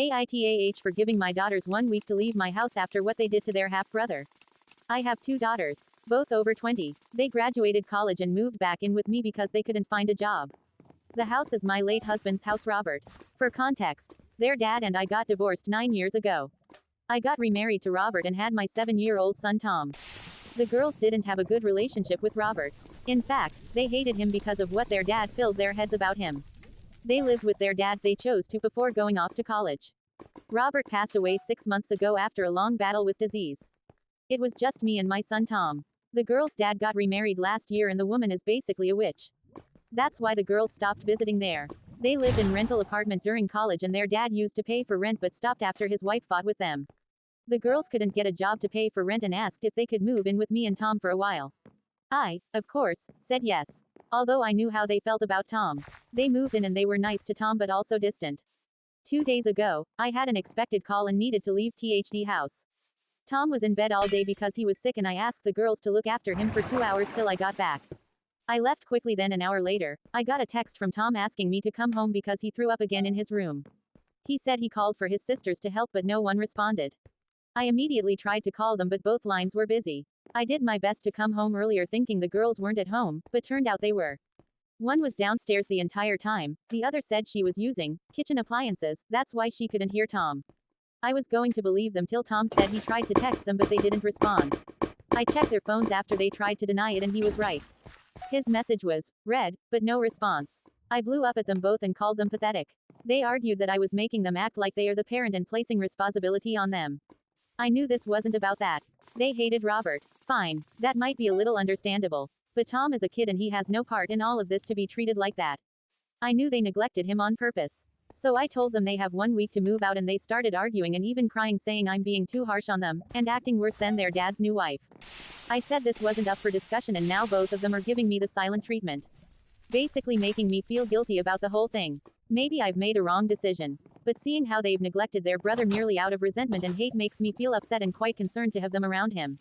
AITA for giving my daughters 1 week to leave my house after what they did to their half-brother. I have 2 daughters, both over 20. They graduated college and moved back in with me because they couldn't find a job. The house is my late husband's house, Robert. For context, their dad and I got divorced 9 years ago. I got remarried to Robert and had my 7-year-old son Tom. The girls didn't have a good relationship with Robert. In fact, they hated him because of what their dad filled their heads about him. They lived with their dad they chose to before going off to college. Robert passed away 6 months ago after a long battle with disease. It was just me and my son Tom. The girl's dad got remarried last year and the woman is basically a witch. That's why the girls stopped visiting there. They lived in rental apartment during college and their dad used to pay for rent but stopped after his wife fought with them. The girls couldn't get a job to pay for rent and asked if they could move in with me and Tom for a while. I, of course, said yes. Although I knew how they felt about Tom. They moved in and they were nice to Tom but also distant. 2 days ago, I had an expected call and needed to leave THD house. Tom was in bed all day because he was sick and I asked the girls to look after him for 2 hours till I got back. I left quickly then an hour later, I got a text from Tom asking me to come home because he threw up again in his room. He said he called for his sisters to help but no one responded. I immediately tried to call them but both lines were busy. I did my best to come home earlier thinking the girls weren't at home, but turned out they were. One was downstairs the entire time, the other said she was using kitchen appliances, that's why she couldn't hear Tom. I was going to believe them till Tom said he tried to text them but they didn't respond. I checked their phones after they tried to deny it and he was right. His message was read, but no response. I blew up at them both and called them pathetic. They argued that I was making them act like they are the parent and placing responsibility on them. I knew this wasn't about that. They hated Robert. Fine, that might be a little understandable. But Tom is a kid and he has no part in all of this to be treated like that. I knew they neglected him on purpose. So I told them they have 1 week to move out and they started arguing and even crying saying I'm being too harsh on them, and acting worse than their dad's new wife. I said this wasn't up for discussion and now both of them are giving me the silent treatment. Basically making me feel guilty about the whole thing. Maybe I've made a wrong decision. But seeing how they've neglected their brother merely out of resentment and hate makes me feel upset and quite concerned to have them around him.